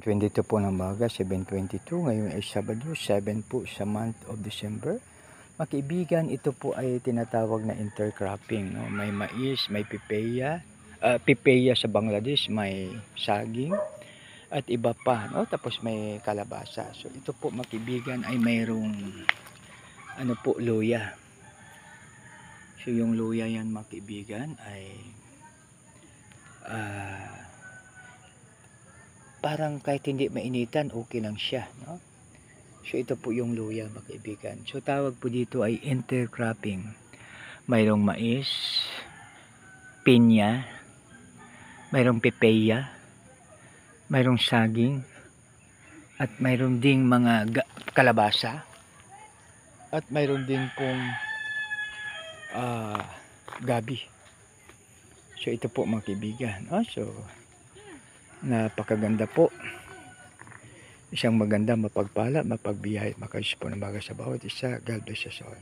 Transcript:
22 po ng umaga, 7:22. Ngayon ay Sabado, 7 po sa month of December. Mga kaibigan, ito po ay tinatawag na intercropping. No? May mais, may pipeya sa Bangladesh, may saging, at iba pa. No? Tapos may kalabasa. So ito po mga kaibigan ay mayroong luya. So yung luya yan mga kaibigan ay parang kahit hindi mainitan, okay lang siya, no? So ito po yung luya mga kaibigan. So tawag po dito ay intercropping. Mayroong mais, pinya, mayroong pipeya, mayroong saging, at mayroong ding mga kalabasa, at mayroong ding pong gabi. So ito po mga kaibigan. So napakaganda po. Isang maganda, mapagpala, mapagbiyahe, makayos po ng baga sa bawat isa. God bless us all.